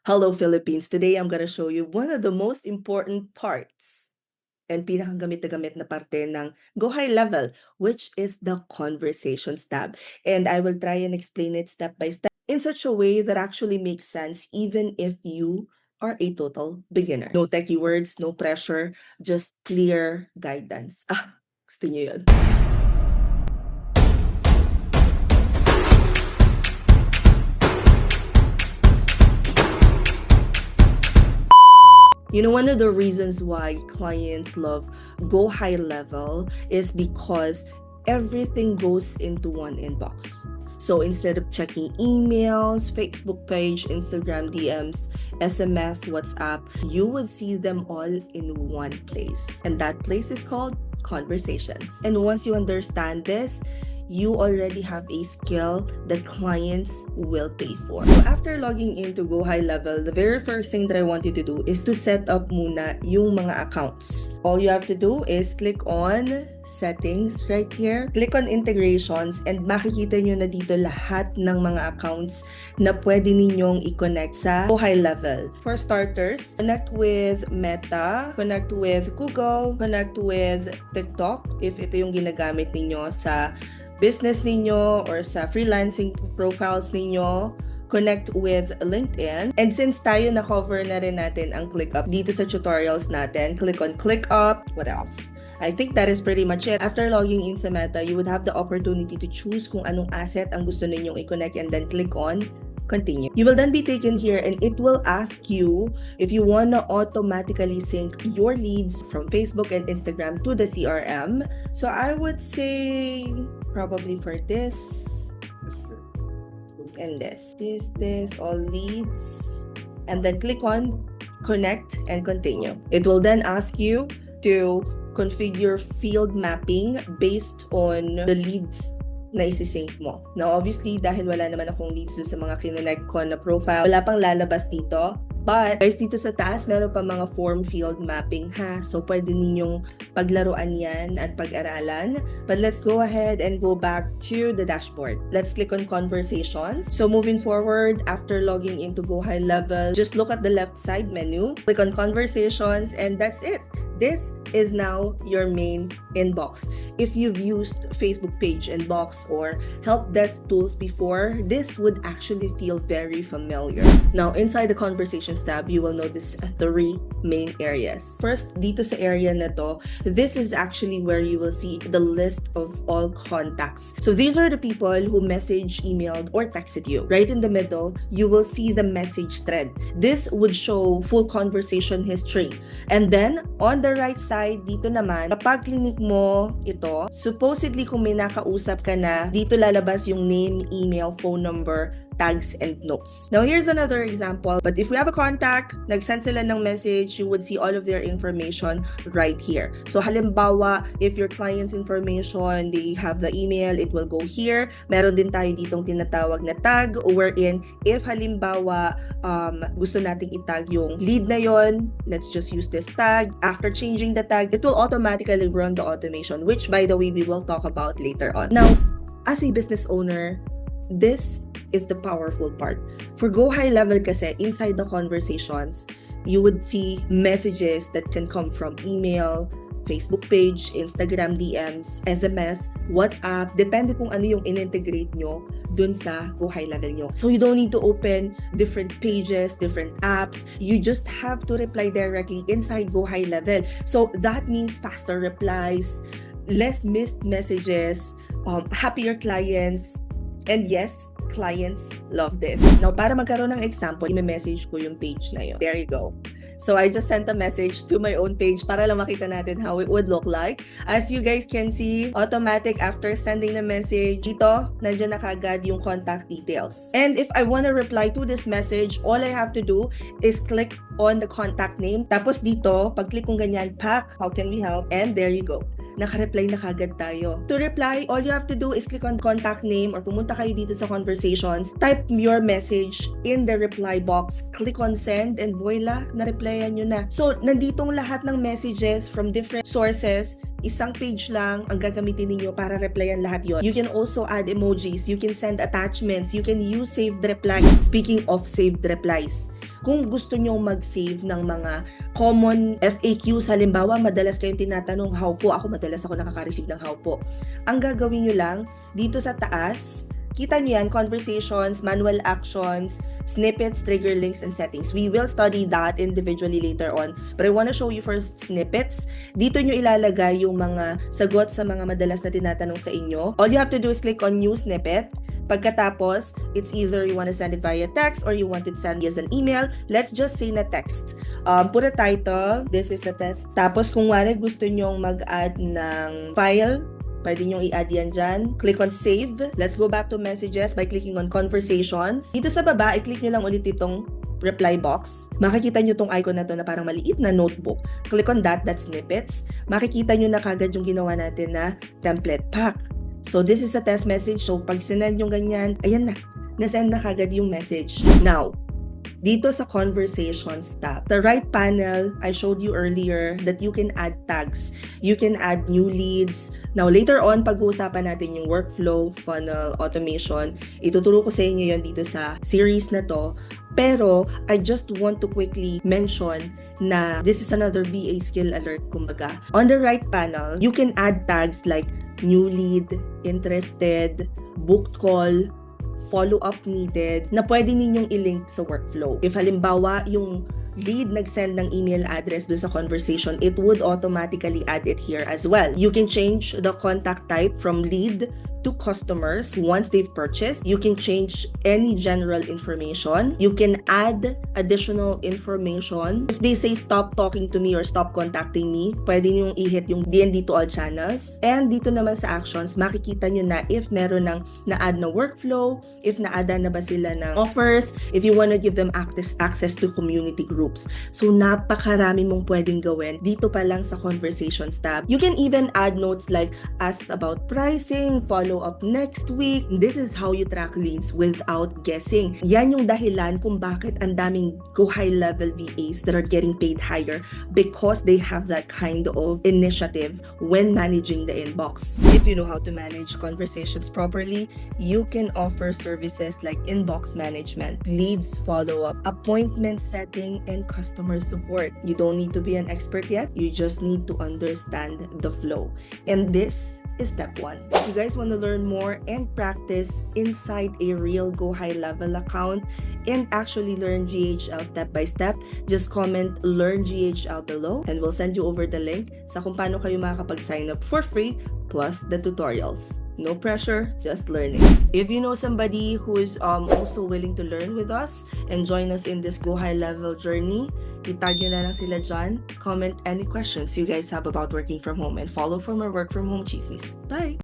Hello Philippines! Today I'm gonna show you one of the most important parts and pinakang gamit na gamit na parte ng GoHighLevel, which is the Conversations tab. And I will try and explain it step by step in such a way that actually makes sense even if you are a total beginner. No techie words, no pressure, just clear guidance. Gusto niyo yun? You know, one of the reasons why clients love GoHighLevel is because everything goes into one inbox. So instead of checking emails, Facebook page, Instagram DMs, SMS, WhatsApp, you would see them all in one place. And that place is called Conversations. And once you understand this, you already have a skill that clients will pay for. So after logging into GoHighLevel, the very first thing that I want you to do is to set up muna yung mga accounts. All you have to do is click on settings right here, click on integrations, and makikita nyo na dito lahat ng mga accounts na pwede ninyong i-connect sa GoHighLevel. For starters, connect with Meta, connect with Google, connect with TikTok if ito yung ginagamit ninyo sa business ninyo or sa freelancing profiles ninyo, connect with LinkedIn. And since tayo na-cover na rin natin ang ClickUp dito sa tutorials natin, click on ClickUp. What else? I think that is pretty much it. After logging in sa Meta, you would have the opportunity to choose kung anong asset ang gusto ninyong i-connect and then click on continue. You will then be taken here and it will ask you if you want to automatically sync your leads from Facebook and Instagram to the CRM. So I would say probably for this and this, all leads, and then click on connect and continue. It will then ask you to configure field mapping based on the leads na isi-sync mo. Now, obviously, dahil wala naman akong leads sa mga kinonect ko na profile, wala pang lalabas dito. But, guys, dito sa taas, meron pa mga form field mapping, ha? So, pwede ninyong paglaruan yan at pag-aralan. But let's go ahead and go back to the dashboard. Let's click on Conversations. So, moving forward, after logging into GoHighLevel, just look at the left side menu, click on Conversations, and that's it. This is now your main inbox. If you've used Facebook page inbox or help desk tools before, this would actually feel very familiar. Now, inside the Conversations tab, you will notice 3 main areas. First, dito sa area na to, this is actually where you will see the list of all contacts. So these are the people who messaged, emailed, or texted you. Right in the middle, you will see the message thread. This would show full conversation history. And then, on the right side, dito naman, kapag clinic mo ito, supposedly kung may nakausap ka na, dito lalabas yung name, email, phone number, tags, and notes. Now, here's another example. But if we have a contact, nag-send sila ng message, you would see all of their information right here. So, halimbawa, if your client's information, they have the email, it will go here. Meron din tayo ditong tinatawag na tag, wherein, if halimbawa, gusto nating itag yung lead na yon, let's just use this tag. After changing the tag, it will automatically run the automation, which, by the way, we will talk about later on. Now, as a business owner, this is the powerful part. For GoHighLevel kasi, inside the Conversations, you would see messages that can come from email, Facebook page, Instagram DMs, SMS, WhatsApp, depende kung ano yung in-integrate nyo dun sa GoHighLevel nyo. So you don't need to open different pages, different apps. You just have to reply directly inside GoHighLevel. So that means faster replies, less missed messages, happier clients, and yes, clients love this. Now, para magkaroon ng example, i-message ko yung page na yun. There you go. So, I just sent a message to my own page para lang makita natin how it would look like. As you guys can see, automatic after sending the message, dito, nandiyan na kagad yung contact details. And if I want to reply to this message, all I have to do is click on the contact name. Tapos dito, pag-click kong ganyan, Pak, how can we help? And there you go. Naka-reply na kagad tayo. To reply, all you have to do is click on contact name or pumunta kayo dito sa Conversations, type your message in the reply box, click on send, and voila, na-replyan nyo na. So, nanditong lahat ng messages from different sources, isang page lang ang gagamitin ninyo para replyan lahat yon. You can also add emojis, you can send attachments, you can use saved replies. Speaking of saved replies, Kung gusto nyo mag-save ng mga common FAQs, halimbawa, madalas kayong tinatanong, how po? Madalas ako nakaka-receive ng how po. Ang gagawin nyo lang, dito sa taas, kita nyo yan, conversations, manual actions, snippets, trigger links, and settings. We will study that individually later on. But I want to show you first snippets. Dito nyo ilalagay yung mga sagot sa mga madalas na tinatanong sa inyo. All you have to do is click on new snippet. Pagkatapos, it's either you want to send it via text or you want it sent as an email. Let's just say na text. Put a title, this is a test. Tapos kung wari gusto nyong mag-add ng file, pwede nyo i-add yan dyan. Click on save. Let's go back to messages by clicking on conversations. Dito sa baba, i-click nyo lang ulit itong reply box. Makikita nyo tong icon na to na parang maliit na notebook. Click on that, that's snippets. Makikita nyo na kagad yung ginawa natin na template pack. So this is a test message. So pag sinend yung ganyan, ayan na. Nasend na kagad yung message. Now, dito sa Conversations tab, the right panel, I showed you earlier that you can add tags. You can add new leads. Now, later on, pag-uusapan natin yung workflow, funnel, automation. Ituturo ko sa inyo yun dito sa series na to. Pero, I just want to quickly mention na this is another VA skill alert, kumbaga. On the right panel, you can add tags like new lead, interested, booked call, follow-up needed na pwede ninyong i-link sa workflow. If halimbawa, yung lead nag-send ng email address doon sa conversation, it would automatically add it here as well. You can change the contact type from lead to customers once they've purchased. You can change any general information. You can add additional information. If they say stop talking to me or stop contacting me, pwede nyo i-hit yung DND to all channels. And dito naman sa actions, makikita nyo na if meron ng na-add na workflow, if na-add na ba sila ng offers, if you wanna give them access to community groups. So napakarami mong pwedeng gawin dito pa lang sa Conversations tab. You can even add notes like asked about pricing, follow up next week. This is how you track leads without guessing. Yan yung dahilan kung bakit ang daming GoHighLevel VAs that are getting paid higher, because they have that kind of initiative when managing the inbox. If you know how to manage conversations properly, you can offer services like inbox management, leads follow-up, appointment setting, and customer support. You don't need to be an expert yet. You just need to understand the flow. And this is step 1. If you guys want to learn more and practice inside a real GoHighLevel account and actually learn GHL step by step, just comment learn GHL below and we'll send you over the link sa kung paano kayo makakapag-sign up for free plus the tutorials. No pressure, just learning. If you know somebody who is also willing to learn with us and join us in this GoHighLevel journey, itag nyo na lang sila dyan. Comment any questions you guys have about working from home and follow for more work from home chismis. Bye!